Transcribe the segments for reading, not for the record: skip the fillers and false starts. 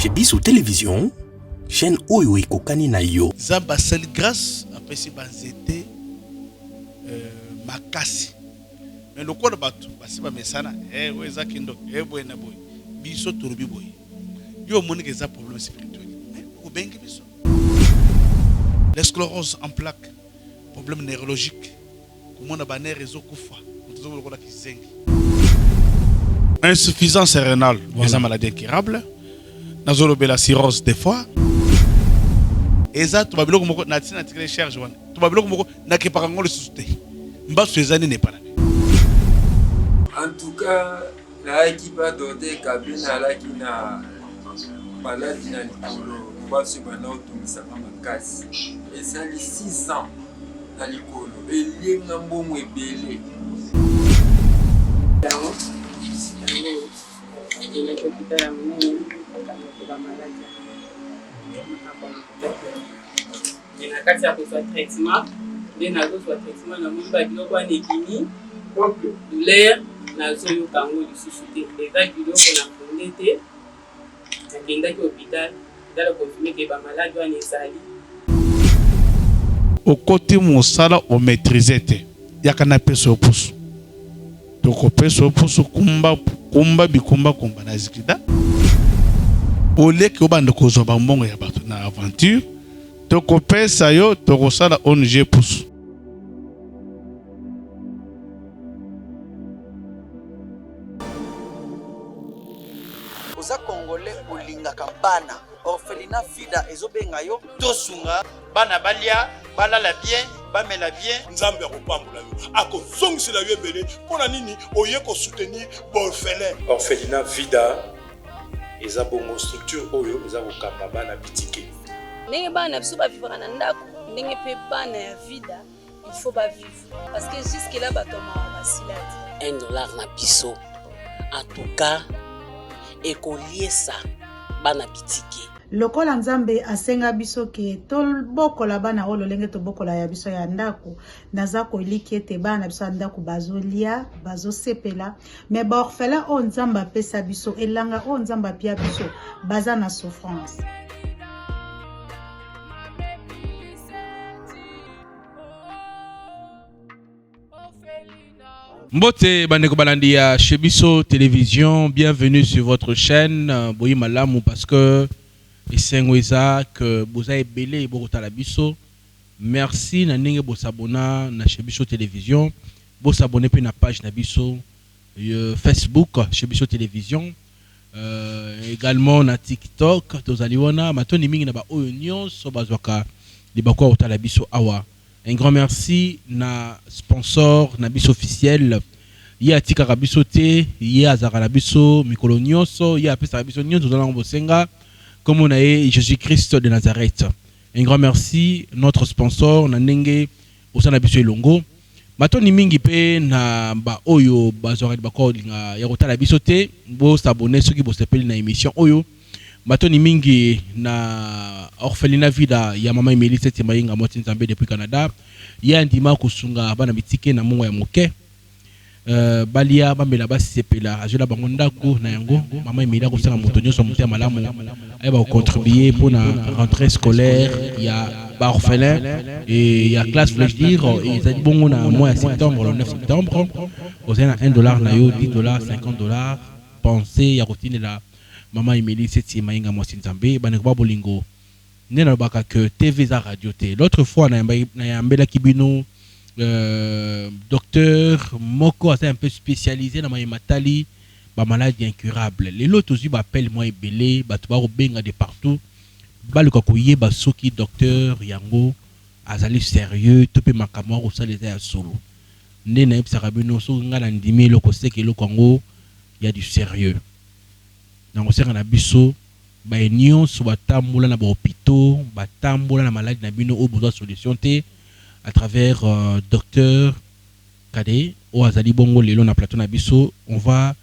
Chez Bissou Télévision, chaîne Oyo Ekokani na yo. Zamba sel grâce après si banzete makasi. Mais le corps batu basi ba mesana weza kindo boy na boy. Biso turubi boy. Yo moni que ça problème spirituel. Ou bengi biso. L'esclérose en plaques, problème neurologique. Comment on a banné réseau kufa. Insuffisance rénale, voilà. Maladie incurable. La cirrhose des foies. Et ça, tu vas bien que na tina tikele charge wana. Tu vas bien que na ke parango le susute. Mba sezani n'est pas là. En tout cas, la équipe a doté Kabina la qui na maladie na likolo. Mba se bana otumisa makasi. Et ça les 600 na likolo. Et lienga mbongo ebele. Nakati ya kozwa traitement nde nazozwa traitement na moni bakiloko wana ekini douleur nazoyoka yango lisusu te eza biloko na fonde te nakendaki hôpital ezala konfirme ke bamaladi wana ezali okoti mosala omaîtrise te yaka na peso opusu tokopeso opusu kumba bikumba na zikida oleki obanda kozwa bambongo ya bato na aventure tokopesa yo tokosala ONG pusu. Oza congolais olingaka bana orphelinat vida ezobenga yo tosunga bana balia balala bien bamela bien nzambe akopambola yo akozongisela yo ebele mpona nini oye kosoutenir baorphelin. Orphelinat vida eza bongo structure oyo eza kokamba bana bitike ndenge bana biso bavivaka na ndako ndenge mpe bana ya vida il faut bavivre parce que jusque là batoma basila te $1 na biso en tout cas ekoliesa bana bitike lokola nzambe asenga biso ke tobokola bana oyo lolenge tobokola ya biso ya ndako naza koliki ete bana biso ya ndako bazolia bazosepela me baorphelin oyo nzambe apesa biso elanga oyo nzambe apia biso baza na souffrance. Mbote bandeko balandi ya chez Bissou Télévision, bienvenue sur votre chaîne Boyi Malamu parce que esengweza que boza ebele bokota la biso. Merci na ndenge bo s'abonner na chez Bissou Télévision, bo s'abonner pe na page na biso Facebook chez Bissou Télévision, également na TikTok tozali wana matoni mingi na ba oyo nyonso bazwaka libakwa ota la biso awa. Un grand merci na sponsor na biso officiel ya tika kabiso te ya azaka na biso mikolo nyonso ya pesa biso nyonso dans bosenga comme on a Jésus-Christ de Nazareth. Un grand merci notre sponsor na ndenge osana biso elongo matoni mingi pe na ba oyo bazora ba ko linga ya kotala biso te bo s'abonner soki bo sepeli na émission oyo matoni mingi na orphelinat vida ya mama Emily Seti Mayinga moti nzambe depuis Canada ya ndima kusunga bana bitike na mongo ya moke balia bamela basepela ajola bango ndako na yango mama Emily ko sanga moto nyonso moto ya malamu ay ba contribuer pour na rentrée scolaire ya ba orphelin et ya classe voulais dire ils a bongo na mois de septembre le 9 septembre aux $1 na yo $10 $50 penser ya routine la Maman Emily Seti Mayinga Mwasi Nzambe baneko bolingo nena baka que TV za radio te l'autre fois na yambela kibino docteur moko asa un peu spécialisé na matali ba maladie incurable les lots aussi appelle moi ebele batu ba benga de partout baluka koyeba soki docteur yango azali sérieux to pe makamwa ko saleza ya solo nena ebisa bino so ngala ndimi loko seke loko ngo il y a du sérieux. Dans le na biso ba union so batambola na ba hôpitaux batambola na maladie na bino au besoin solution te à travers docteur Kade ou azali bongo lelo na plateau na biso on va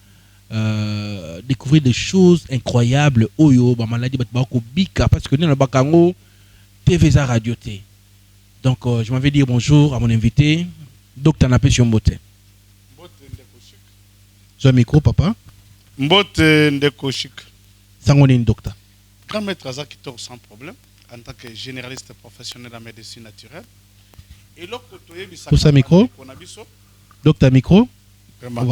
découvrir des choses incroyables oyo ba maladie ba ko bika parce que na bakango TV za radio te. Donc je m'avais dire bonjour à mon invité docteur Napé Mbote. Mbote micro papa. Mbote ndeko shik. Sango nini docteur? grand maître aza kitoko sans problème en tant que généraliste professionnel en médecine naturelle. Et l'autre Pour ça micro. Docteur micro.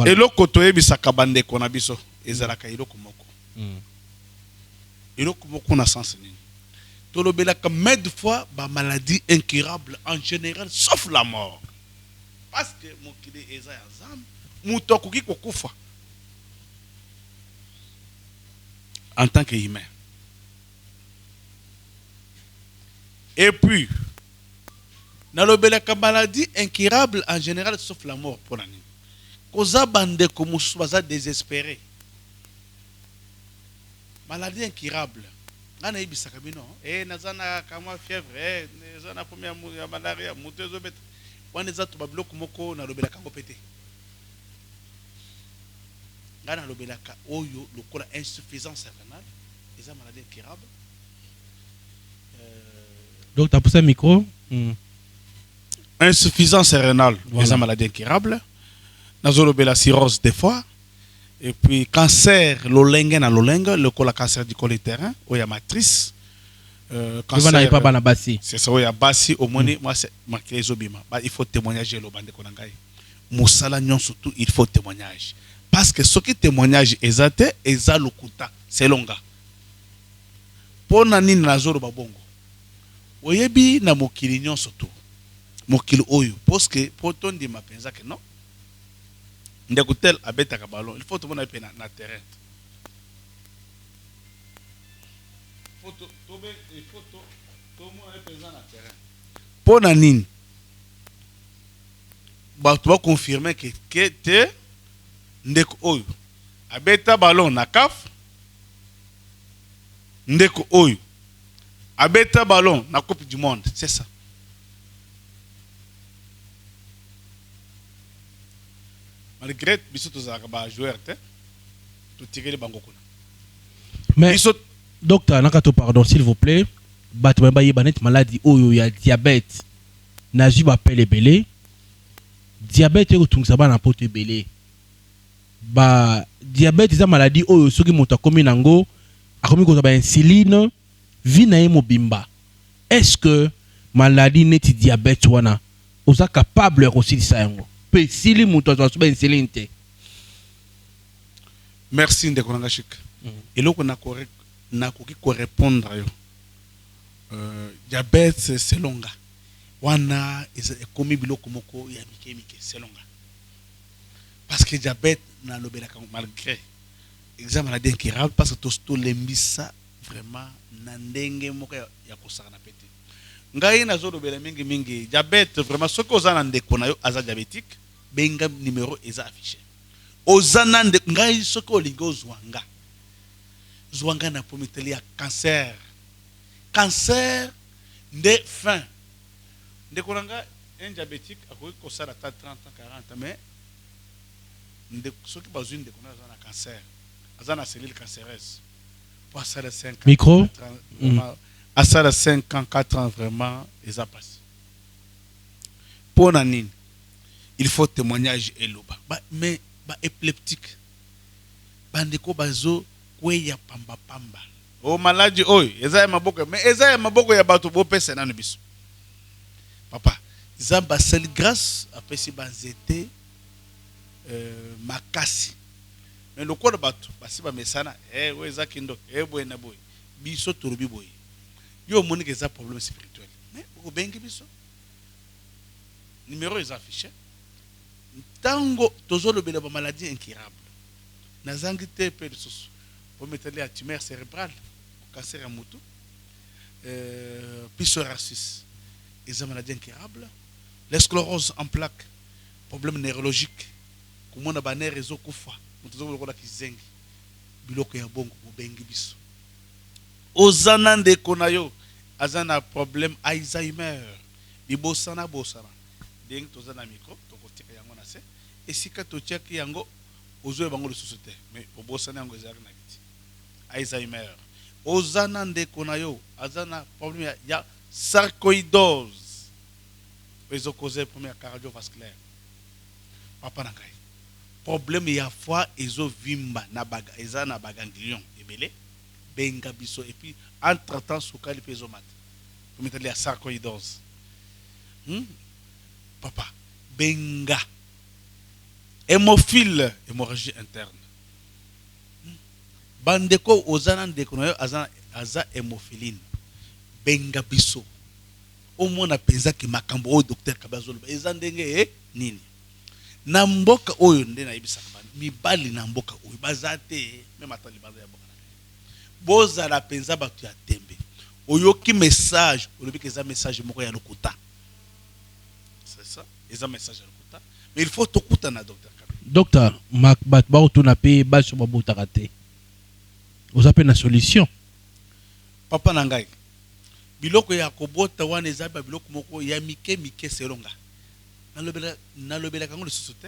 Et l'autre toyebisaka bandeko na biso ezalaka eloko moko. Eloko moko na sens nini. Tolobelaka maintes fois ba maladie incurable en général sauf la mort. Parce que mokili eza ya nzambe mutu akoki kokufa en tant qu'humain. Et puis, dans le maladie incurable en général, sauf la mort pour l'année. Koza bande comme soit désespéré. Maladie incurable. On a eu ça comme non. Nazana kama fièvre. Nazana première malaria. Mutezo bet. On est tout bablo kumoko na lobela kango pété. Gana lobela ka oyo lokola insuffisance rénale. Eza maladie incurable. Donc, tu as poussé un micro. Insuffisance rénale, voilà. Une maladie incurable. La cirrhose des foies. Et puis, cancer, le cancer du col utérin, où il y a matrice. Cancer, c'est ça, où il y a bassi, au moins, moi, c'est marqué les obima. Il faut témoignager le bande konangai. Moussala nyon surtout, il faut témoignage. Parce que ce qui témoignage est le kuta, c'est longa. Pour nani nazoro babongo. Oyebi na mokili nyonso tu mokili oyo parce que pour ton di mapenza que non ndeko tel abetaka ballon il faut tout mona pe na terrain il faut tout mona pe na terrain pour na nini ba tu vas confirmer que te ndeko oyo abeta ballon na CAF ndeko oyo abeta ballon na Coupe du Monde, c'est ça. Malgré biso tozaka ba joueur te to tirer les bango kuna. Mais docteur nakato pardon s'il vous plaît, batma ba yebanet maladie oyo ya diabète. Naji ba pele belé. Diabète ko tungisa ba na poto belé. Ba diabète eza maladie oyo soki moto akomi nango akomi ko ba insuline. Vinae mobimba. Est-ce que maladie neti diabète wana oza capable aussi de ça yango? Pe sili muto zo ba insuline te. Merci ndeko nanga chik. Eloko na correct na koki ko répondre yo. Diabète c'est longa. Wana ekomi biloko moko ya mike c'est longa. Parce que diabète na lobela malgré examen maladie incurable parce que to lembisa vraiment nandenge moko ya kosaka na pete ngai nazolobela mingi diabète vraiment soki oza na ndeko na yo aza diabétique benga numéro eza affiché oza na ndeko ngai soki olingi ozwanga na pomiteli ya cancer nde fin ndeko na nga un diabétique akoki kosala ta 30 ans 40 mais soki bazwi ndeko na aza na cancer aza na cellule cancéreuse. Micro. À ça de 5 ans, 4 ans, vraiment, ils ont passé. Pour Nanine, il faut témoignage et l'oba. Mais, épileptique. Bandeko bazo, kweya pamba. Oh, maladie, oh, eza maboko, mais eza maboko ya bato bo pese na biso. Papa, ils ont seule grâce, après si banzete, makasi. Mais le corps de bateau, basi ba mesana, weza kindo, boy na boy. Biso torobi boy. Yo moni que ça problème spirituel. Mais au bengi biso. Numéro est affiché. Tango tozolo bela ba maladie incurable. Nazangi te pe de soso. Pour mettre la tumeur cérébrale, cancer à moto. Psoriasis. Ils ont maladie incurable. La sclérose en plaques, problème neurologique. Comment on a banné réseau kufa. Mutuzo kizengi biloko ya bongo bobengi biso ozana ndeko na yo azana problème Alzheimer bibosana dengi tozana micro tokotika yango na se esika totiaki yango ozoye bango lisusu te mais obosana yango ezalaki na kiti Alzheimer ozana ndeko na yo azana problème ya sarcoïdose ezokoze problème cardiovasculaire papa na ngai problème ya foi ezo vimba na baga eza na baganglion ebele benga biso et puis entre temps sukali pe zomat comme il y a sarcoïdose papa benga hémophile hémorragie interne bandeko ozana ndeko na yo aza hémophiline benga biso omona penza ki makambo o docteur Kabazolo eza ndenge nini na mboka oyo nde na yebisaka mibali na mboka oyo bazate même atali baza ya boka boza la penza batu ya tembe oyoki message olobi eza message moko ya lokuta c'est ça eza message ya lokuta mais il faut tokuta na docteur Kabazolo docteur makbat ba otuna pe ba so babotaka te oza pe na solution papa na ngai biloko ya kobota wana eza ba biloko moko ya mike selonga nalobela kango le société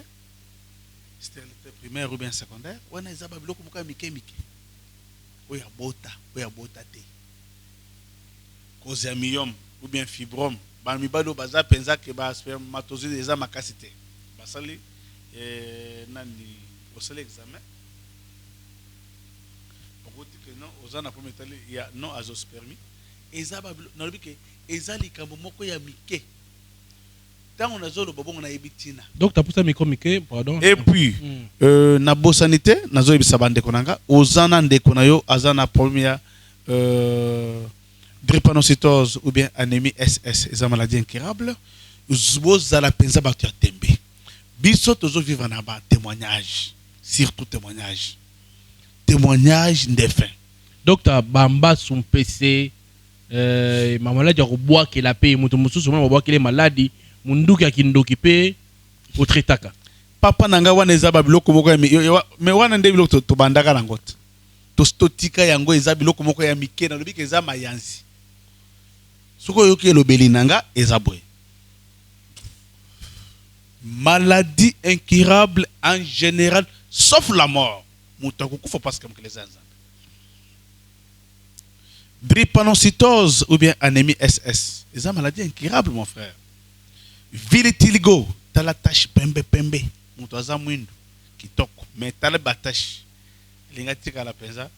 c'était primaire ou bien secondaire wana eza ba biloko moko ya mike oya bota te cause ya myome ou bien fibrome ba mibalo baza penza ke ba spermatozoïde eza makasi te basali nani osali examen que non aux na premier tali ya non azospermie eza ba nalobi ke eza likambo moko ya mike tant on azolo babongo na yebitina docteur pour ça mike pardon et puis na bosanité nazo yebisa bande konanga ozana ndeko na yo azana premier drépanocytose ou bien anémie SS eza maladie incurable bozala penza batu ya tembe biso tozo vivre na ba témoignage surtout témoignage défunt. Docteur Bamba son PC ma maladie ya koboa ke la pe mutu mususu ma boa ke les maladies munduki akindoki pe o tretaka papa nanga wana eza ba biloko moko mais wana nde biloko to bandaka na ngote to stotika yango eza biloko moko ya mike na lobi ke eza mayanzi soko yoki elobeli nanga eza boy maladie incurable en général sauf la mort. Faut parce que les drépanocytose ou bien anémie SS. C'est une maladie incurable, mon frère. Vitiligo, t'as la tache pembe. Moutoaza mouindou, qui toque. Mais t'as la batache. L'ingatique à la penza.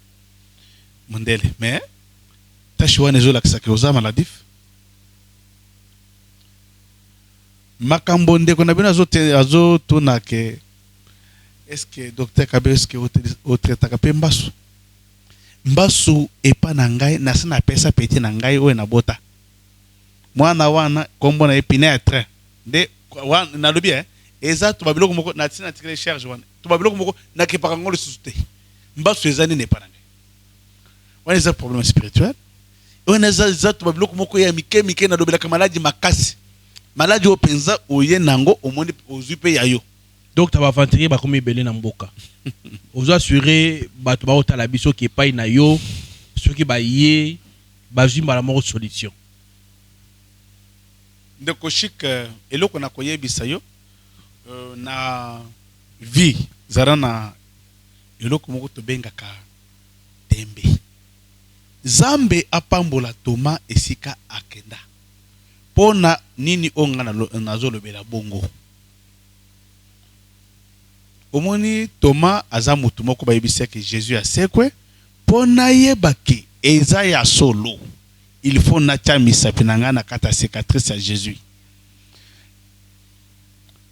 Mondele. Mais, tache ouane zo la ksakiosa maladif. Makambonde qu'on a bien azo tona ke. Est-ce que docteur Kabé est-ce que au traitaka pe mbasu epa na ngai na sina pesa peti na ngai o na bota mwana wana kombo na épinêtre de wana na lobi eza to babiloko moko na tina tikele charge wana to babiloko moko na ke pakango le susute mbasu ezani ne pa na ngai wana eza problème spirituel wana eza to babiloko moko ya mike na lobela ka maladie makasi maladie o penza oye nango omoni ozui pe yayo. Donc tu vas aventurer ba comme belé na mboka. Vous assurer ba to ba otala biso ki pa na yo ceux qui ba yé ba jimba la mort solution. Ndeko chic eloko na koyebisa yo na vie zarana eloko moko to bengaka tembe. Zambe apambola Toma esika akenda. Pona nini onga na zolobela bongo. Omoni Thomas aza mutu moko bayebisa que Jésus asekwe pona yebaki eza ya solo il faut natia misapinanga na kata cicatrice à Jésus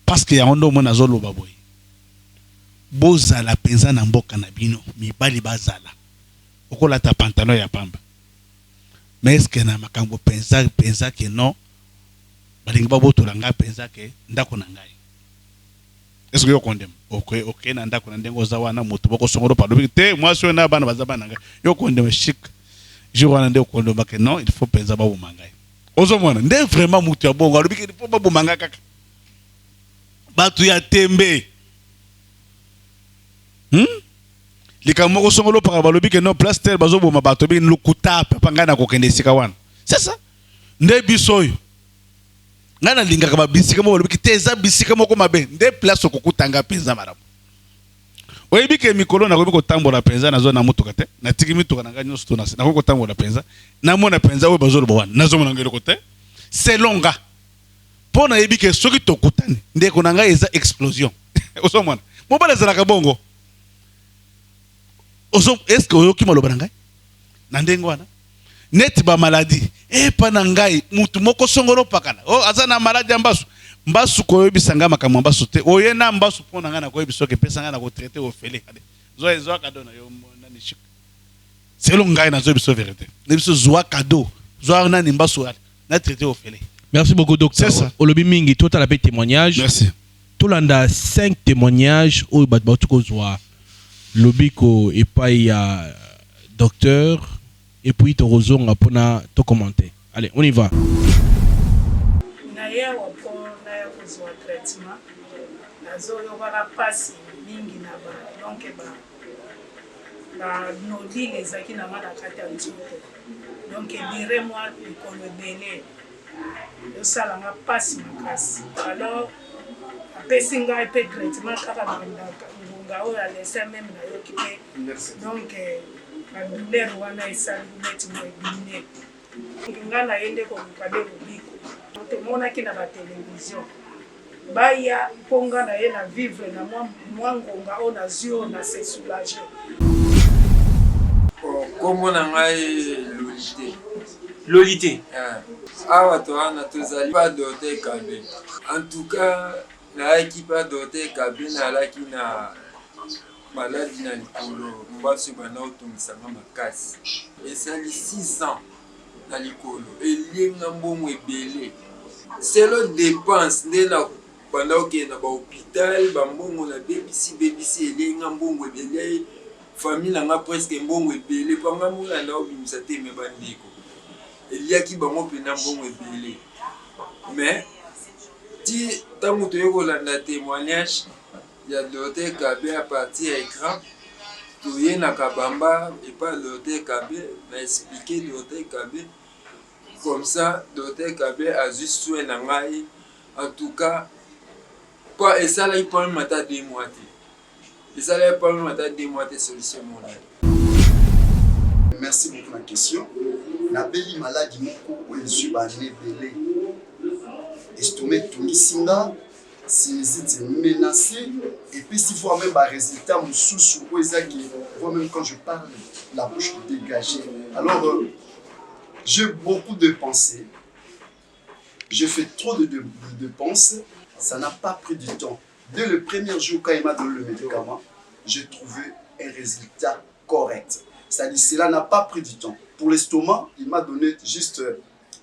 parce que yango ndo mona zoloba boy bozala penza na mboka na bino mibali bazala okola ta pantalon ya pamba mais est-ce que na makambo penza que non balingi babotola nga penza que ndako na ngai est-ce que yo condemn ok na ndako na ndengo za wana moto boko songolo pa lobi te moi so na bana bazaba nanga yo condemn chic je wana nde condemn que non il faut penza ba bumangai ozo mwana nde vraiment mutu ya bongo lobi ke il faut ba bumanga kaka batu ya tembe likamoko songolo pa ba lobi ke non place tel bazo boma bato bi lukuta papa ngana ko kende sika wana c'est ça nde bisoyo ngana lingaka ba bisika mo lobi teza bisika moko mabe nde place okukutanga penza marabu oyebi ke mikolo na ko tambola penza na zona mutuka te na tiki mituka na nganyo sto na ko tambola penza na mona penza we bazolo bawana na zoma ngelo kote c'est longa pona yebi ke soki tokutani nde ko nanga eza explosion oso mwana mo bala zala ka bongo oso est-ce que oyoki maloba ngai na ndenge wana net ba maladie pa na ngai mutu moko songolo pakala aza na maladie mbasu mbasu koyebisa nga makambo mbasu te oyena mbasu pona nga na koyebisa ke pesa nga na ko traiter ofele zo cadeau na yo nani chik selo ngai na zo biso vérité na biso zo cadeau zo nani mbasu na traiter ofele. Merci beaucoup docteur. Olobi mingi total appel témoignage. Merci. Tolanda 5 témoignages au batbatuko zwa lobiko et pas ya docteur et puis torozonga pona to commenter. Allez, on y va. Na wa pona ya kozwa traitement. Nazo yo wala pasi mingi na ba donc ba no dile zaki na mala kata nzoto. Donc dire moi likolo belé. Yo sala nga pasi makasi. Alors apesi ngai pe traitement kaka ngunga oyo alesa même na yo kipe. Donc la douleur wana esali neti mo ebine. Nga na yende ko mukade lobiko. Tomonaki na ba télévision. Baya ponga na ye na vivre na mwangonga o na zio na se soulager. Comment na ngai Lolité. Awa toana tozali pas doté Kabe. En tout cas, na équipe doté Kabe na laki na maladie na likolo mbasu bana otungisanga makasi. Esali 6 ans na likolo. Elinga mbongo ebele. Selo dépense nde na banda okenda ba hôpital ba mbongo na BBC elinga mbongo ebele. Famille nanga presque mbongo ebele panga mula na obimisa te me bandiko. Il y a qui bango pena mbongo ebele. Mais ti tango toyeko landa témoignage ya Dr Kabe à partir écran toye na kabamba et pas Dr Kabe m'a expliqué Dr Kabe comme ça Dr Kabe a juste soin na ngai en tout cas pas et ça là il parle mata 2 mois et ça là il parle mata 2 mois solution mon. Merci beaucoup pour la question. La belle maladie moko oyezu ba nebele. Estomé tungisinga, sinusite menacé et puis si voit même ba résultat mususu oezaki, voit même quand je parle la bouche dégagée. Alors j'ai beaucoup de pensées. Je fais trop de pensées, ça n'a pas pris du temps. Dès le premier jour quand il m'a donné le médicament, j'ai trouvé un résultat correct. C'est-à-dire cela n'a pas pris du temps. Pour l'estomac, il m'a donné juste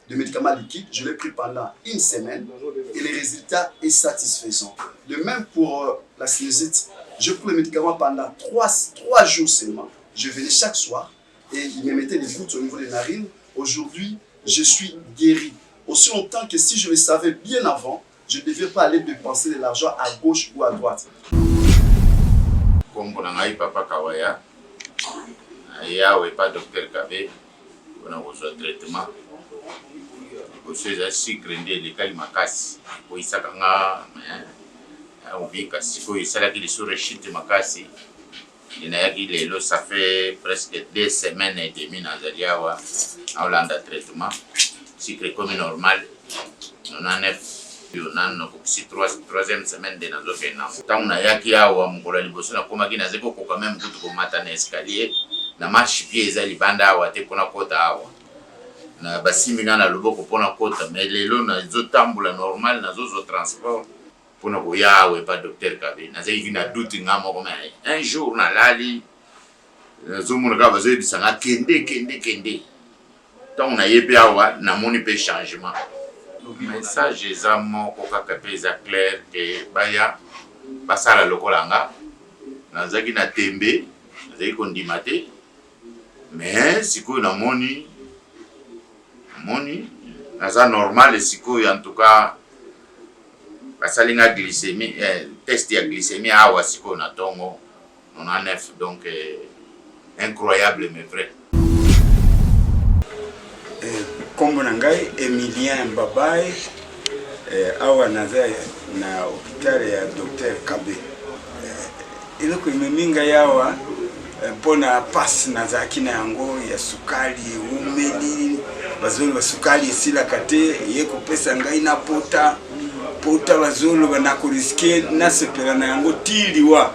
des médicaments liquides. Je l'ai pris pendant 1 semaine et le résultat est satisfaisant. De même pour la sinusite, je prends les médicaments pendant 3 jours seulement. Je venais chaque soir et il me mettait des gouttes au niveau des narines. Aujourd'hui, je suis guéri. Aussi longtemps que si je le savais bien avant, je ne devais pas aller dépenser de l'argent à gauche ou à droite. Comme Papa Kawaya, yawe pas docteur Kabe, on a besoin de traitement. Parce que sucre ndé les kalimakasi, pour ça kanga, on vit que si quoi ça là qui les surréchite makasi, il n'a qui les lo ça fait presque 2 semaines et demie dans Zaliawa, on l'a en traitement, sucre comme normal, on a 9. On a aussi 3e semaine de nazo fena. Tant on a yaki awa mkola liboso na koma kina zeko ko quand même kutu ko mata na escalier na marche pied za libanda awa te pona kota awa. Na basimina na loboko pona kota mais lelo na zo tambula normal na zo transport pona ko yawe pas docteur Kabe. Na zai vina doute ngamo comme un jour na lali zo mona ka bazo bisanga kende. Tant on a yepe awa na moni pe changement. Message ezamo kokaka peza clair que baya basala lokolanga nazaki na tembe nazaki kondimate mais sikoyo na moni naza normal sikoyo en tout cas basalinga glycémie test ya glycémie awa sikoyo na tongo 99 donc incroyable mais vrai. Kombo na ngai Emilien Mbabaye awa naza na hôpital ya Dr Kabe. Iloko imeminga yawa mpona pasi nazaki na yango ya sukali umeli bazolo ba sukali esila kate yeko pesa ngai na pota bazolo banako riske na sepela na yango tiliwa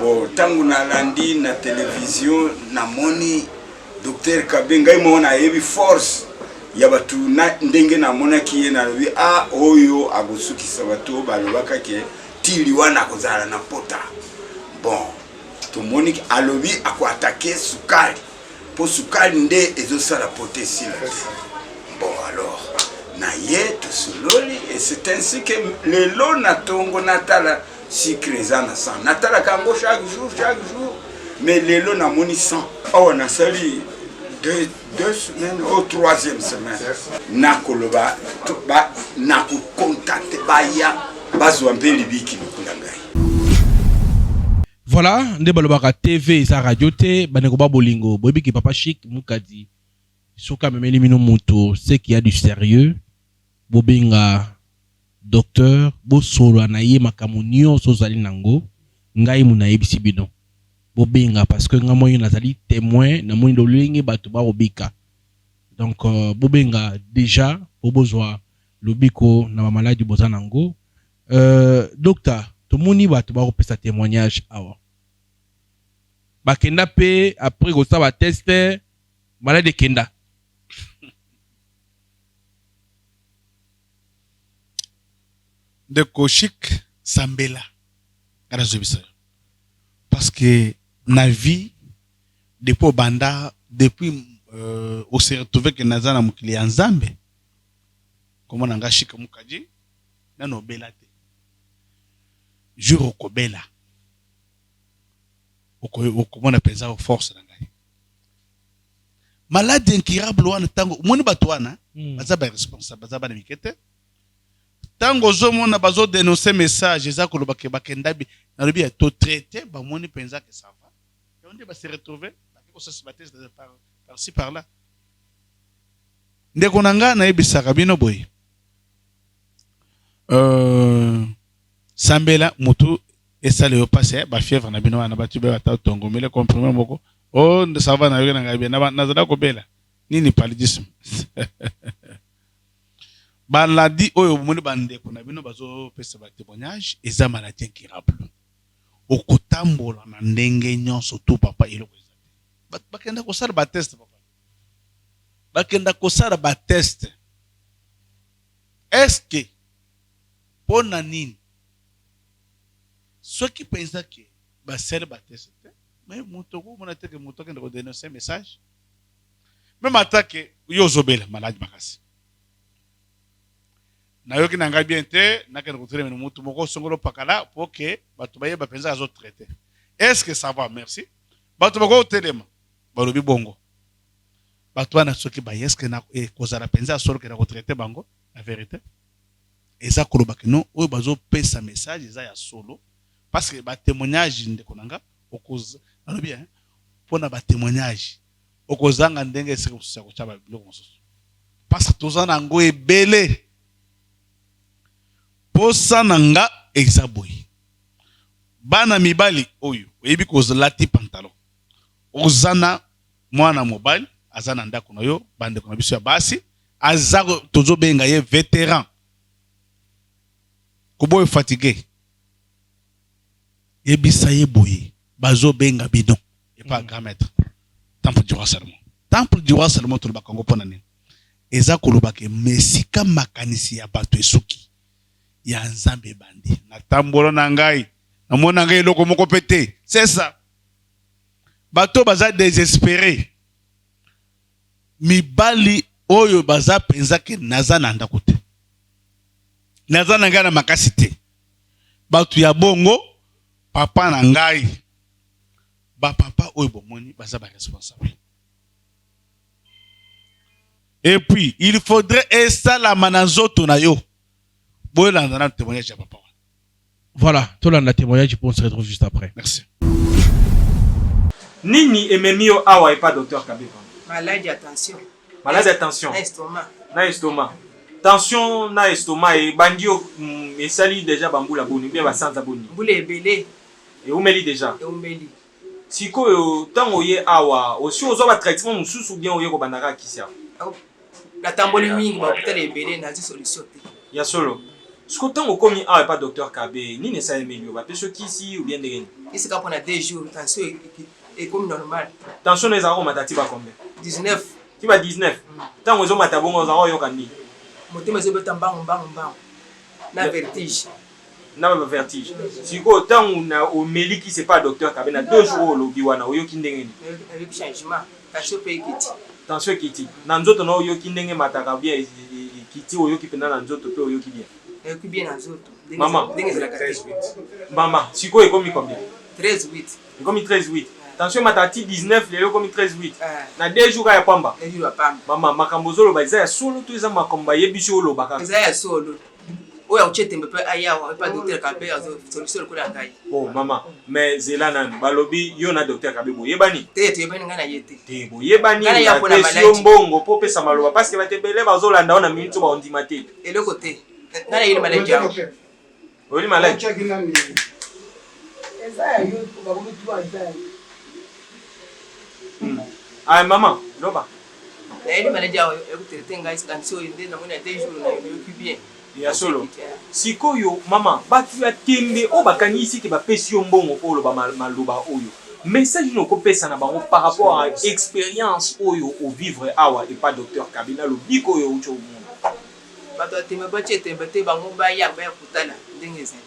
bo tangu na landi na television na moni docteur Kabe ngai mona yebi force ya batu na ndenge na mona ki na lobi oyo agosukisa batu balobaka ke tili wana kozala na pota. Bon, to monique alobi ako attaquer sukali. Pour sukali nde ezosala pote sila. Bon alors, na ye to suloli et c'est ainsi que le lo na tongo natala sucre ezana sang. Natala kango chaque jour. Mais le lo na moni sang. Oh na sali 2 semaines ou 3e semaine. Na koloba ba na ko contacter baya bazwa mpe libiki lukulangai. Voilà, nde balobaka TV sa radio te baneko ba bolingo boyebi ki Papa Chic mukadi soka memeli mino moto c'est qu'il y a du sérieux bobenga docteur bosolo na ye makamunio sozali nango ngai muna yebisi bino bobenga parce que nga moyo nazali témoin na moyo lolingi bato ba obika donc bobenga déjà bozwa lobiko na maladie boza nango docteur tomoni bato ba kopesa témoignage awa bakenda pe après kosa ba test malade kenda de Kochik Sambela parce que na vie depuis banda depuis on s'est retrouvé que nazana mukili nzambe comment nanga shika mukaji na no belate juro kobela okomona penza force nangai malade incurable wana tango moni bato wana baza ba responsable baza ba mikete tango zomona bazo dénoncer message eza koloba ke bakendabi na lobi ya to traiter ba moni penza que ça va et on dit ba se retrouver ko se battre par ci par là ndeko nanga na ebisaka bino boy Sambela moto esale yo passé ba fièvre na bino na batu ba ta tongo mele comprimé moko ça va na yo na ngabi na zala ko bela nini paludisme baladi oyo moni bande ko na bino bazo pesa ba témoignage eza maladie incurable okotambola na ndenge nyonso tout papa eloko eza bakenda ko sala ba test papa bakenda ko sala ba test est-ce que pona nini ceux qui pensent que ba sel ba test mais mutoko mona teke mutoko ndako dénoncer message même attaque yo zobela malade makasi na yoki na ngai bien te na kene kotreme mutu moko songolo pakala pour que bato baye ba penza azo traiter est-ce que ça va merci bato bako telema balobi bongo bato na soki ba est-ce que na kozala penza solo que na ko traiter bango la vérité eza koloba que non oyo bazo pesa message eza ya solo parce que ba témoignage ndeko nanga okoza alobi hein pona ba témoignage okozanga ndenge siko kusa ko chaba biloko mosusu parce que tozana ngo ebele posa nanga ezaboyi bana mibali oyo oyebi kozolati pantalon ozana mwana mobali azana ndako na yo bandeko na biso ya basi azako tozobenga ye vétéran koboye fatigué yebisa ye boye bazobenga bidon et pas grand maître temple du roi Salomon to bakango pona nini eza kolobake mesika makanisi ya bato esuki ya nzambe bandi na tambola na ngai na mona ngai loko moko pété c'est ça bato baza désespéré mibali oyo baza penza ke naza na ndako te naza na ngai na makasi te bato ya bongo papa na ngai ba papa oyo bomoni baza ba responsable et puis il faudrait esala na nzoto na yo boyo la témoignage ya papa. Voilà, tout le témoignage, on se retrouve juste après. Merci. Nini ememio awa et pas docteur Kabe. Maladie attention. Maladie attention. Na estomac. Na estomac. Tension na estomac et bandio et sali déjà bambula boni bien basanza boni. Boule belé. Et umeli déjà. Et umeli. Siko tango ye awa aussi ozo ba traitement mususu bien oye ko bandaka kisia. La tamboli mingi ba hôpital ebelé na solution te. Ya solo. Ce que tant qu'on a pas docteur Kabe, ni ne ça améliore. Parce que ici ou bien de rien. Ici quand on a 2 jours, tension est comme normal. Tension les arômes matati ba combien? 19. Qui va 19. Tant que vous avez bongo za oyo kandi. Motema se beta mbango. Na vertige. Na vertige. Siko tant on au meli qui c'est pas docteur Kabé na 2 jours lobi wana oyo kindenge. Avec changement. Tension pe kiti. Tension kiti. Na nzoto na oyo kindenge mataka bien kiti oyo kipenda na nzoto pe oyo kibien. Oyo bien na nzoto. Maman. Ndenge za la 13 Maman, siko ekomi combien? 13 8. Ekomi 13 8. Tension matati 19 lelo komi 13 8. Na 2 jours ya pamba. 2 jours ya pamba. Maman makambo zolo ba za ya solo to eza makambo yebishi olo baka. Eza ya solo. Oya uchete mbe aya wa pa docteur Kabé azo solution ko la ngai. Oh maman, mais zela nan balobi yo na docteur Kabé boyebani. Te yebani ngana yete. Te boyebani ya pression mbongo po pesa maloba parce que batebele bazolanda ona mintu ba ondima te. Eloko te. Ngana yini maladie yao. Oli maladie. Eza ya yo ba ko tu eza. Ah maman, loba. Na yini maladie yao ekutrete ngai skanso inde na mona 2 jours na yo bien. Ya solo. Sikoyo mama batu ya tembe o bakanisi ke bapesi yo mbongo olo ba maloba oyo. Message no ko pesa na bango par rapport à expérience oyo au vivre awa et pas docteur Kabé na lo biko yo ucho monde. Bato tembe ba chete mbete bango ba ya ba kutana ndenge zeni.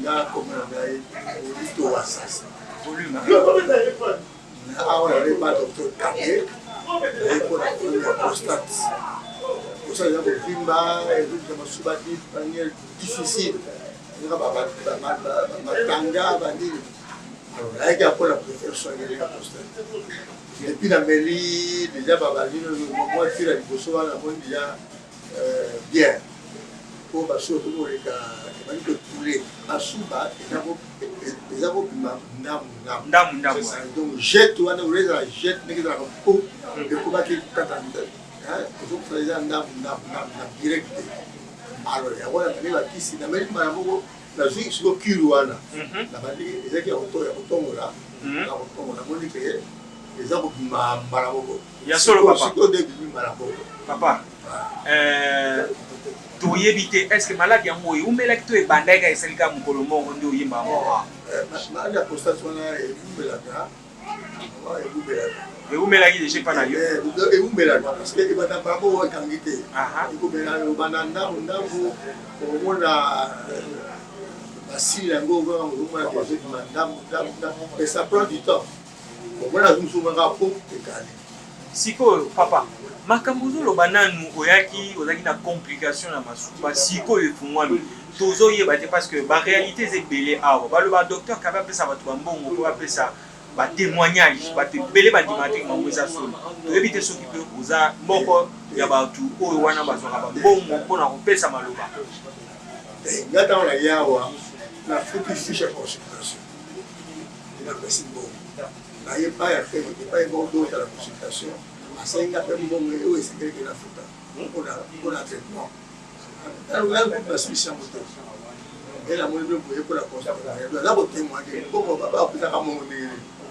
Na komana ngai to wasasa. Volume. Na awa le pas docteur Kabé. Et pour la prostate. Pour ça, il y a des vimba, et des masubati de manière difficile. Il y a des tanga, il y a pour la préférence de la prostate. Et puis la mairie, déjà, moi, je suis là, il faut souvent la bonne déjà bien. Pour que les poulet, à Souba, les avons donc, jette, on a jette, mais il y a un pot, et pour que les il faut faire un direct. Alors, il y a un qui s'est amené par la vie sur le Kirouana. La bandit, les gens qui ont là, les gens qui ont il y a solo papa. Tu éviter, est-ce que malade ya moyo ou melek to e bandega e selika mukolo mongo ndio yimba mo. Malade apostat wana e bumbelaka. Et vous mettez les chefs à l'œil. Et vous mettez parce que vous n'avez pas beau quantité. Vous mettez le banana, vous avez si la mais ça prend du temps. Vous avez un rapport de calme. Siko papa, makambuzo lo bananu oyaki ozaki na complication na masuba siko efungwami. Tozo yebate parce que ba réalité c'est belé awa. Ba le docteur Kabé apesa batu mbongo ko apesa ba témoignage ba te belé ba dimatique mango za solo. To éviter ceux qui peuvent oza moko ya batu oyo wana bazoka ba mbongo pona kopesa maloba. Ngata on la yawa na fuki fiche consultation. Il a passé bon. Là il pas fait, il pas bon d'autre à la consultation. À 5 après bon et c'est quelque la futa. On a traitement. Alors là on passe mission moto. Et la monnaie pour la consultation. Là vous témoignez. Pourquoi papa peut pas mon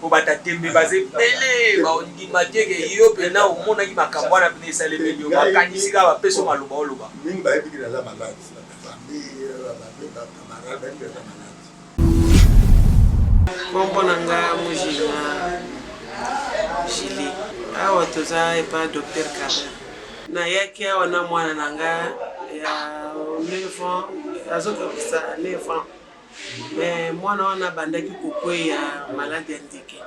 ko bata tembe bazé belé ba ondi mateke yo pena o mona ki makambo na pene sale belio makanisi ka ba peso maluba oluba mingi ba ebi na la malade la famille ba camarade ba malade kombo nanga mujina jili awa toza epa docteur Kabé na yaki awa na mwana nanga ya l'enfant azoka sa l'enfant. Mais moi non a bandaki kokwe ya malade ndike.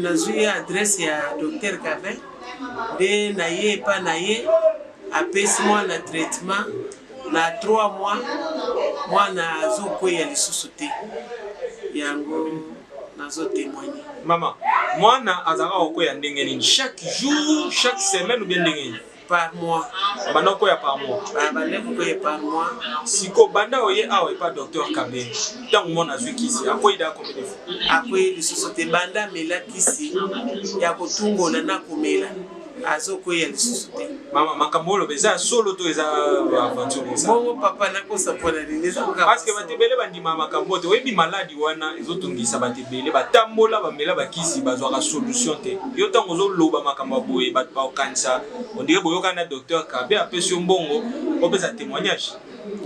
Nazui adresse ya docteur Kabé de na ye pa na ye apesi moi na traitement na 3 mois moi na zokwe ya lisusu te. Yango nazo témoigner. Maman, moi na azaka okwe ya ndenge nini chaque jour, chaque semaine ou bien ndenge nini? Par mois. Banda ko ya par mois. Banda ko ya par mois. Siko banda oye awa pa docteur Kabé. Tant mona zwikisi akoyi da combien de fois? Akoyi lisusu te banda mela kisi ya kotungola na komela. Azoko ya lisusu te. Mama makambolo beza solo to eza aventure ça. Bongo papa na ko sapona neza ko parce que batebele bandima makambo te oyebi maladi wana ezotungisa batebele batambola bamela bakisi bazwaka solution te. Yo tango zo loba makambo boye bat ba okanisa on dirait boyoka na docteur Kabé apesi mbongo opesa témoignage.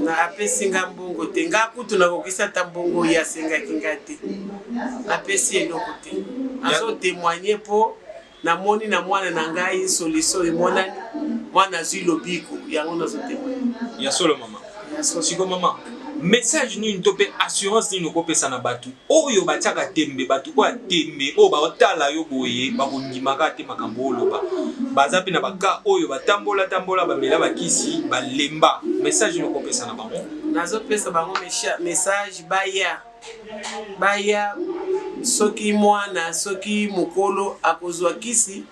Na apesi ngambongo te ngakutu na kokisa tambongo ya senga kingate. Apesi eloko te. azotémoigne mpo namoni na mwana na ngai solution emonani mwana azwi lobiko yango nazotémoigne ya solo mama siko mama message nini to mpe assurance nini okopesa na bato oyo batiaka tembe bato oyo atembe oyo baotala yo boye bakondimaka te makambo oloba baza mpe na baka oyo batambola bamela bakisi balemba message nini okopesa na bango nazopesa bango message baya soki mwana soki mokolo akozwa kisi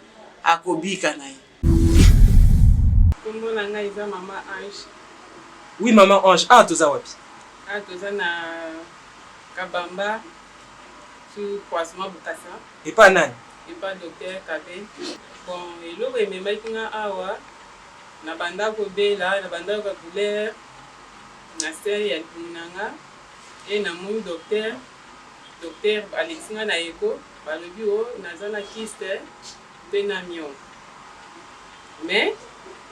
akobika na ye. Kombo na ngai eza mama Ange. Oui mama Ange, toza wapi? Toza na Kabamba sur croisement Bukasa. Epa nani? Epa docteur Kabe. Bon, eloko ememaki nga awa na bandako bela na bandako ya couleur na sere ya lipunanga e na moni docteur alexinga na eko balobi o naza na kiste mpe na mio mais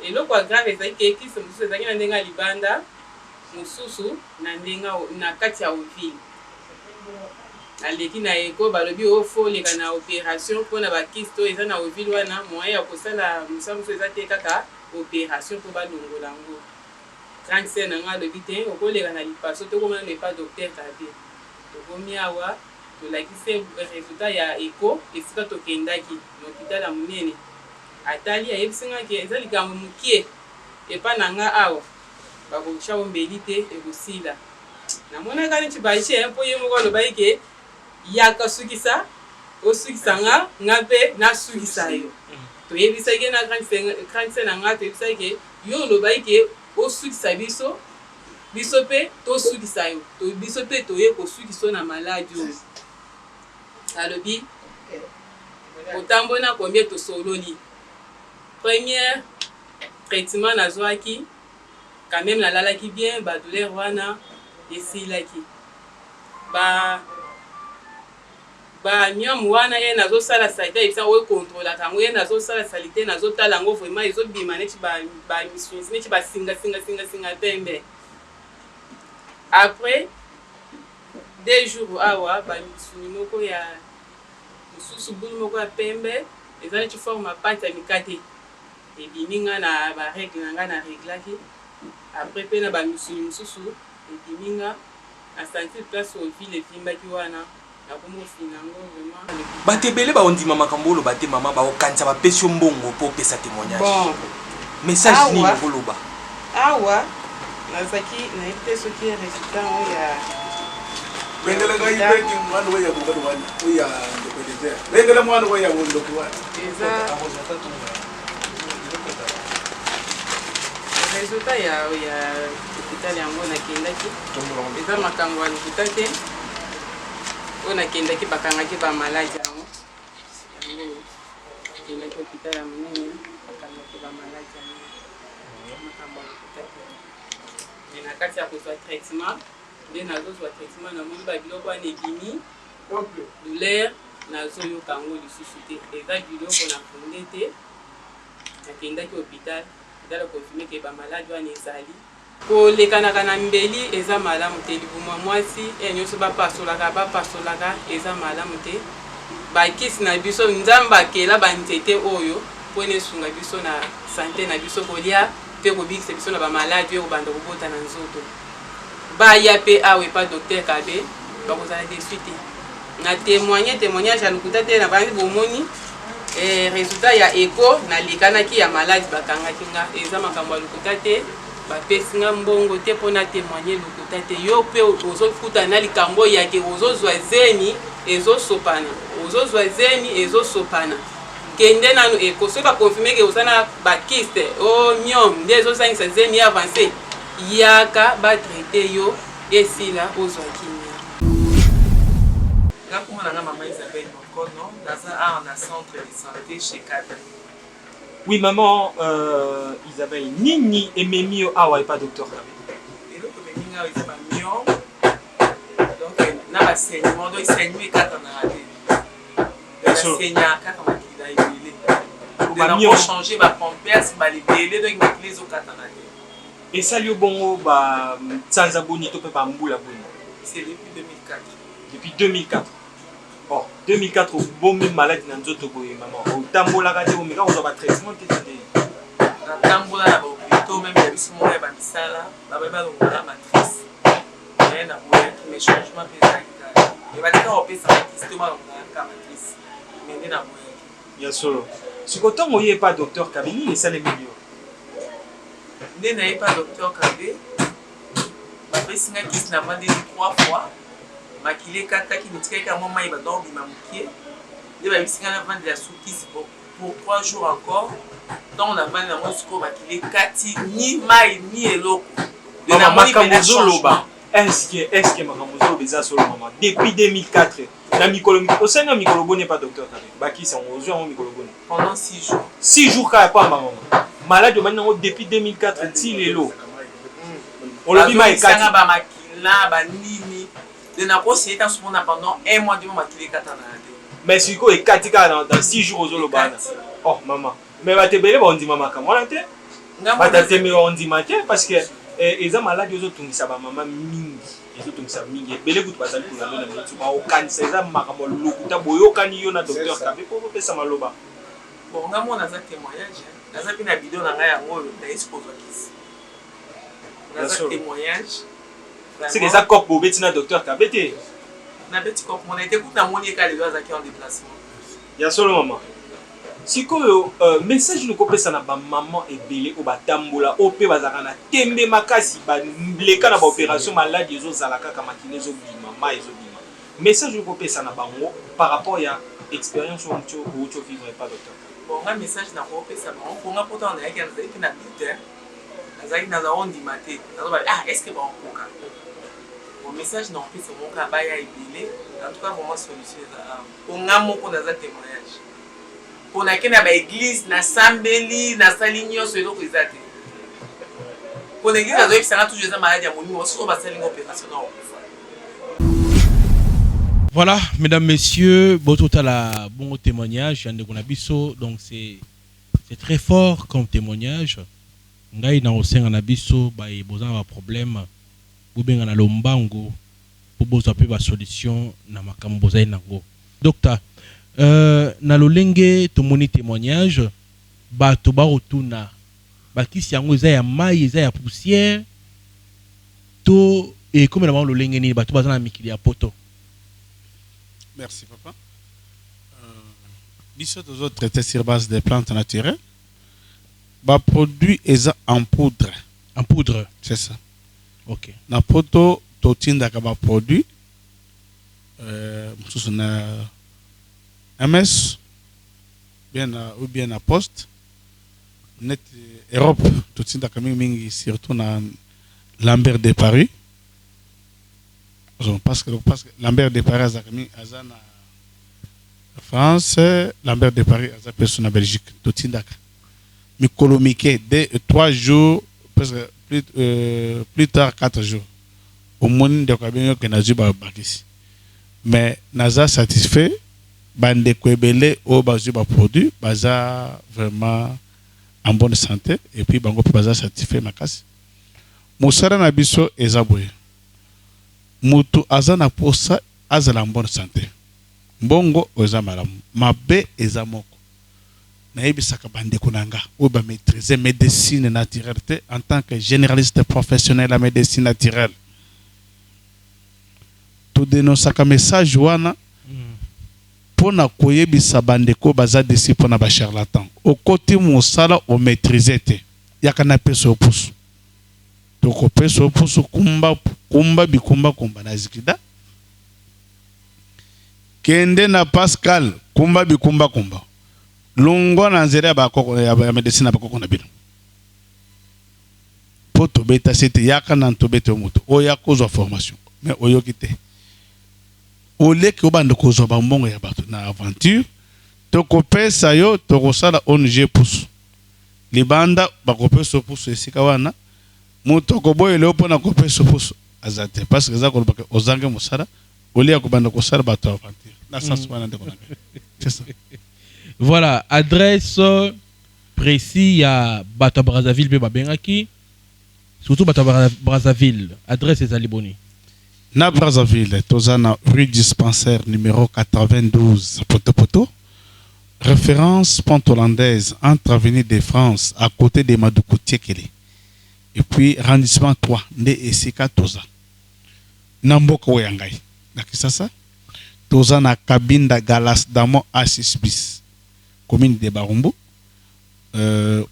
eloko ya grave ezali ke kiste mosusu ezalaki na ndenge ya libanda mosusu na ndenge na kati ya ovile aleki na eko balobi o fo oleka na opération mpona bakiste oyo eza na ovile wana moyen ya kosala mosala mosusu eza te kaka opération mpo balongola yango grande sere na nga alobi te okoleka na lipaso tokomana nepa docteur Kabe tokomi awa tolakisi resultat ya eko esika tokendaki na hôpital ya monene atali ayebisingaki eza likambo mokie epa na nga awa bakokisha ombeli te ekosila namonaka neti bache mpo ye moko alobaki ke yaka sukisa osukisa nga mpe nasukisa yo toyebisaki na grande sere na nga toyebisaki ke yo olobaki ke osukisa biso mpe tosukisa yo biso mpe toye kosukisa na maladi oyo alobi otambona combien tosololi première traitement nazwaki quand même nalalaki bien badouleur wana esilaki banyam wana ye nazosala salite ayebisa oyo kontrolaka yango ye nazosala salite nazotala yango vraiment ezobima neti bamisuni neti basingasingasingasinga pembe après 2 jours awa bamisuni moko ya mosusu bulu moko ya pembe eza neti forme apate ya mikate ebimi nga na baregle na nga na reglaki après mpe na bamisuni mosusu ebimi nga na sentir place ovile efimbaki wana bato ebele baondima makambo oloba te mama bakokanisa bapesi yo mbongo mpo opesa témoignage message nini okoloba awa nazaki nayebi te soki résultat oyo ya résultat ya hôpital yango nakendaki eza makambo ya lokuta te oyo nakendaki bakangaki bamaladi yango nakendaki hôpital ya monene bakangaki bamaladi yango makambo ya lokuta te me na kati ya kozwa traitement nde nazozwa traitement namoni babiloko wana ebimi douleur nazoyoka yango lisusu te eza biloko nafunde te nakendaki hôpital ezala konfirme ke bamaladi wana ezali kolekanaka na mbeli eza malamu te libuma mwasi nyonso bapasolaka eza malamu te bakisi na biso nzambe akela banzete oyo mpona esunga biso na sante na biso kolia mpe kobikisa biso na bamaladi oyo kobanda kobota na nzoto baya mpe awa epa docteur Kabe bakozala desu te na témoignage ya lokuta te na bangi bomoni résultat ya eko nalekanaki ya maladi bakangaki nga eza makambo ya lokuta te bapesi nga mbongo te mpona témoigne lokuta te yo mpe ozofuta na likambo yake ozozwa zemi ezosopana kende nanu eko soki bakonfirme ke oza na bakiste o myome nde ezosangisa zemi avance yaka batraite yo esila ozwa kimia ngakoma nanga mama Isabelle Mokono naza awa na centre de santé chez Kabe. Oui, maman Isabelle, nini ememi yo awa epa docteur Kabe? Eloko ememi nga eza bamio donc na basaignement donc saignement ekata na rate basaignaka kaka makili na ebele nango changer bapampers balebele donc makili ezokata na te esali yo bongo basanza boni to mpe bambula boni c'est depuis 2004 depuis 2004 bon 2004 obomi maladi na nzoto boye mama otambolaka te omeka kozwa batraitement te te natambola na bahopito meme ya biso moko ya bamisala babai balongola matrice me na boyaki me changement mpe ezalaki kaka ebatika kopesaka kisi to balongolaka matrice me nde na boyaki ya solo siko ntongo oyepa docteur Kabe nini esalemi yo nde nayepa docteur Kabe bapesinga kisi na vandeli 3 fois makili ekataki netikaki ka mwa mai bador bima mokie nde bayebisinga na vandeli ya sukisi pour 3 jours encore ntongo na vandeli yango sikoyo makili ekati ni mai ni eloko makambo ozoloba eske makambo ozoloba eza solo mama depuis 2004 na mikolo osenga mikolo boni pa docteur Kabe bakisi yango ozwi yango mikolo boni pendant 6 jours 6 jours kaka pamba mama malade omani nango depuis 2004 ti lelo olobi mai ekati bamakila banini de nakosi eta sumona pendant 1 mois de makili ekata na te mais sikoyo ekati kaka dans 6 jours ozoloba na oh mama mais batebele baondima makambo wana te batatemela ondima te parce que eza maladi ozotungisa bamama mingi ezotungisa mingi ebele kutu bazali kolando na mingi baokanisa eza makambo lokuta boyokani yo na docteur Kabe mpo bopesa maloba bon nga mona aza témoignage naza mpe na video na ngai yango oyo naesi kozwa kisi naza témoignage seke eza cope bobeti na docteur Kabe te nabeti cope mona ete kuta namoni eka lelo azalaki en déplacement ya solo mama sikoyo message nokopesa na bamama ebele oyo batambola oyo mpe bazalaka na tembe makasi baleka na baopération maladi ezozala kaka makili ezobima ma ezobima message nokopesa na bango par rapport ya expérience oyo motu outi ovivre pa docteur bon nga message nakopesa bango mponga mpota nayaki nazali mpe na doute nazalaki naza ondima te nazoba est ce que baokoka bon message nakopesa moka baya ebele en tout cas vraiment solution ezala mponga moko naza témoignage ponake na baeglise nasambeli nasali nyonso eloko eza te pona eglise azoyebisanga toujours eza maladi ya molimo soso basalinga opération na okufa. Voilà, mesdames, messieurs, Bototala, bon témoignage, Yann de Gonabiso, donc c'est très fort comme témoignage. Ngai na osenga na biso ba ebozana ba problème bubenga na lombango pour boza pe ba solution na makambo za nango. Docteur na lolenge tomoni témoignage ba to ba rotuna ba kisi yango eza ya mai eza ya poussière to et comme na lolenge ni ba to bazana mikili ya poto. Merci papa. Biso toujours traité sur base des plantes naturelles. Ba produit eza en poudre. En poudre. C'est ça. OK. Na poto totinda ka ba produit na MS bien ou bien na poste net Europe totinda ka mingi surtout na Lambert de Paris. Parce que Lambert de Paris aza na France, Lambert de Paris aza personne na Belgique totinda ka mikolomike de 3 jours presque plus tard 4 jours au monde de kabinyo que nazu ba bakisi mais naza satisfait bande kwebele o bazu ba produit baza vraiment en bonne santé et puis bango baza satisfait makasi musara na biso ezaboye mutu aza na posa azala en bonne santé mbongo oza malamu mabe eza moko nayebisaka bandeko nanga oyo bamaîtriser médecine naturelle te en tant que généraliste professionnel la médecine naturelle todenosaka message wana mpona koyebisa bandeko baza desi mpona bacharlatan okoti mosala omaîtrise te yaka na pesa opusu tokopesa opusu kumba bikumba kumba na zikida kende na Pascal kumba bikumba kumba lungo na nzela ya medecine na bakoko na bino po tobeta sete yaka na tobeta moto oya kozwa formation mais oyoki te oleki obanda kozwa bambongo ya bato na aventure tokopesa yo tokosala ONG pusu libanda bakopesa pusu esika wana moto koboyele yo mpona kopesa pusu aza te parce que eza kolobaka ozange mosala olia kobanda kosala bato ya aventure na sens wana ndeko na c'est ça. Voilà, adresse précis à Bata Brazzaville, Bengaki. Surtout Bata Brazzaville. Adresse est à Liboni. Na Brazzaville, Tozana rue dispensaire numéro 92, Poto. Référence pente hollandaise entre Avenue de France à côté de Madoukoutiekele. Et puis arrondissement 3, Nde Esika Toza. Namboka Weyangai. Nakisasa. Toza na Kabinda Galas Damo A6 bis. Commune de Barumbu.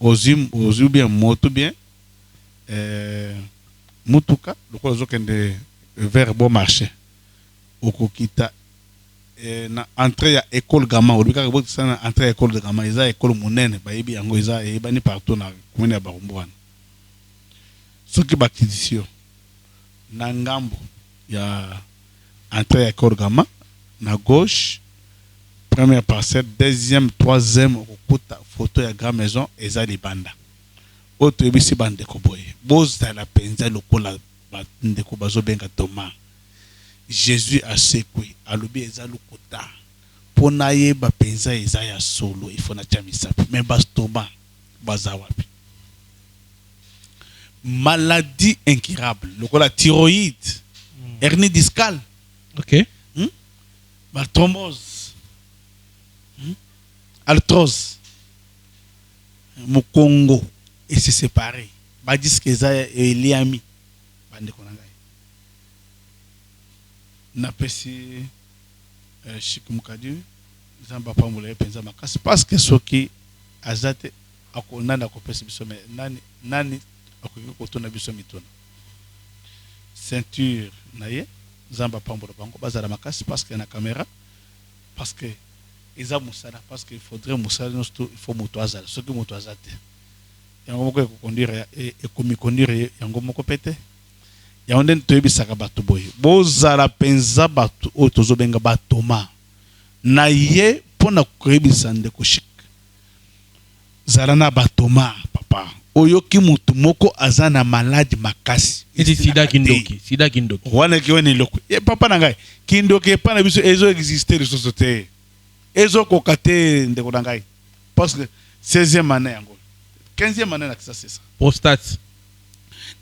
Ozum bien, moto bien. Mutuka, le quoi de vers bon marché. Okokita. Na entrée à école Gama. Au cas où c'est na entrée à école de Gama, ils ont école monene. Baïbi yango ils ont bani partout na commune de Barumbu. Ce qui bâtissent na ngambo ya entrée à école Gama. Na gauche, première parcelle, deuxième, troisième, photo ya grand maison, eza libanda. Autre ebisi bande koboye. Boza la penza lokola bande ko bazo benga Thomas. Jésus a sekwe, alobi eza lokota. Pona ye ba penza eza ya solo, il faut na chamisa. Mais bastoma baza wapi. Maladie incurable, lokola thyroïde, hernie discale. OK. La thrombose, arthrose, mon Congo, et c'est séparé. Bah disent que ça est liami. Bande konanga. Na pesi chikumukadu, zamba pa mule penza makas parce que ce qui azate akonana ko pesi biso mais nani akoki ko tona biso mitona. Ceinture naye. Zamba pambola bango bazala makasi parce que na caméra parce que ils ont musala parce qu'il faudrait musala il faut moto azala ce que moto azate yango moko conduire et comme conduire yango moko pete yango nden toyebisaka bato boye bozala penza bato oyo tozobenga batoma na ye mpona koyebisa ndeko shik zala na batoma papa oyoki mutu moko aza na maladi makasi eti sida kindoki wana ki wani loko papa na ngai kindoki epa na biso ezo exister lisusu te ezo koka te ndeko na ngai parce que 16e année yango 15e année nakisa c'est ça prostate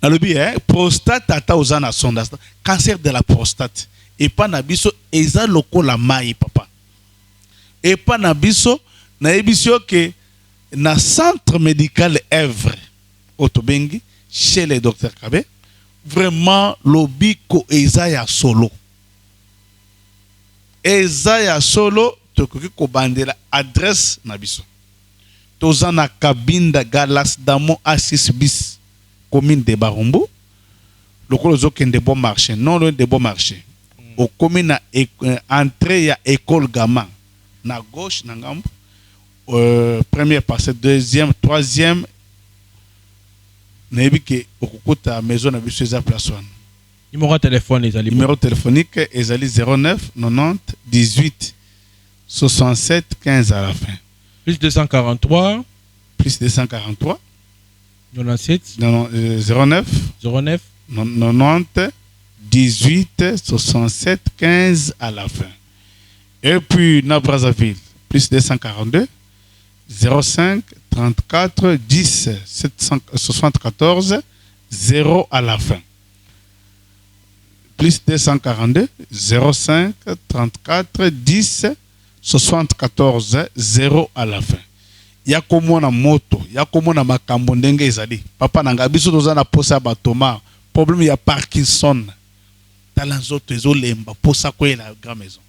nalobi prostate ata oza na sonda cancer de la prostate epa na biso eza lokola mai papa epa na biso nayebi yo ke na centre médical Èvre Otobengi chez le docteur Kabe vraiment lobiko ezaya solo tokoki kobandela adresse na biso toza na Kabinda Galas Damo A6 bis commune de Barumbu lokolo zokende bon marché non loin de bon marché au commune na entrée ya école Gama na gauche na ngambo première parcelle, deuxième, troisième. Nebike okukuta maison na biso eza place wana. Numéro téléphone ezali. Numéro téléphonique ezali 09 90 18 67 15 à la fin. Plus 243. Plus 243. 97. 09 90 18 67 15 à la fin. Et puis na Brazzaville plus 242 05 34 10 774 0 à la fin. Plus 242 05 34 10 74 0 à la fin. Ya komona moto, ya komona makambo ndenge ezali. Papa nanga biso toza na posa batoma, problème ya Parkinson. Talanzoto ezolemba posa ko la grande maison.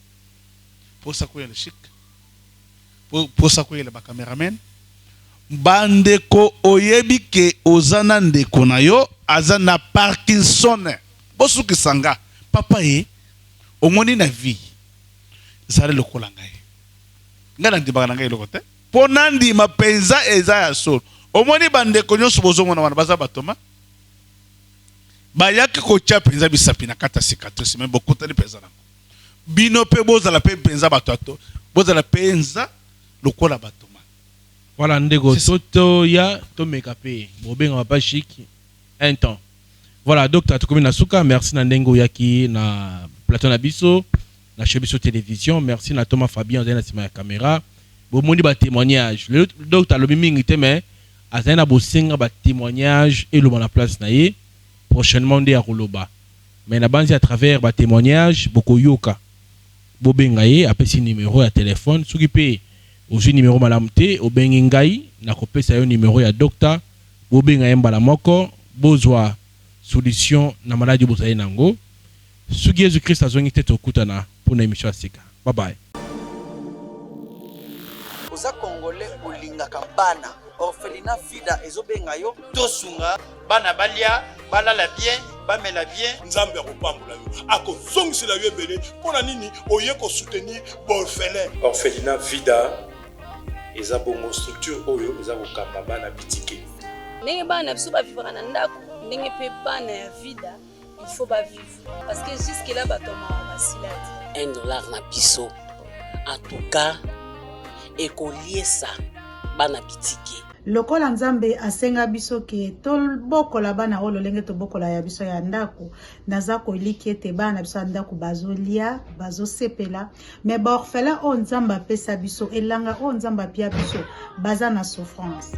Posa ko le chic. Posa ko le ba cameraman. Bandeko oyebi ke ozana ndeko na yo azana Parkinson. Bosu kisanga papa ye omoni na vie. Zale lokola ngai. Ngana ndibaka na ngai lokote. Ponandi mapenza eza ya solo. Omoni bandeko nyonso bozomona wana baza batoma. Bayaki ko tia penza bisapi na kata cicatrice mais bokota ni penza nango. Bino pe bozala pe penza batoto. Bozala penza lokola batoma. Voilà ndego toto ya to mekape. Bobenga pa chic un temps. Voilà docteur Tukomi Nasuka, merci na ndengo yaki na plateau na biso na Chebiso télévision, merci na Thomas Fabien na sima ya caméra. Bomoni ba témoignage. Le docteur lobi mingi te mais azana bosenga ba témoignage et le na place na ye prochainement de Aroloba. mais na banzi à travers ba témoignage boko yoka bobenga ye apesi numéro ya téléphone soki pe ozu numéro malamte obengi ngai na kopesa yo numéro ya docteur bobenga ye mbala moko bozwa solution na maladie bozali nango soki Jésus Christ azongi te tokutana mpona émission ya sika. Bye bye. Oza congolais olingaka bana orphelinat fida ezobenga yo tosunga bana balia balala bien bamela bien nzambe akopambola yo akozongisela yo ebele mpona nini oye kosoutenir baorphelin. Orphelinat vida eza bongo structure oyo eza kokamba bana bitike ndenge bana biso bavivaka na ndako ndenge mpe bana ya vida il faut bavivre parce que jusque là batomaka basila te $1 na biso en tout cas ekoliesa bana bitike lokola nzambe asenga biso ke tobokola bana oyo lolenge tobokola ya biso ya ndako naza koliki ete bana biso ya ndako bazolia bazosepela me baorphelin oyo nzambe apesa biso elanga oyo nzambe apia biso baza na souffrance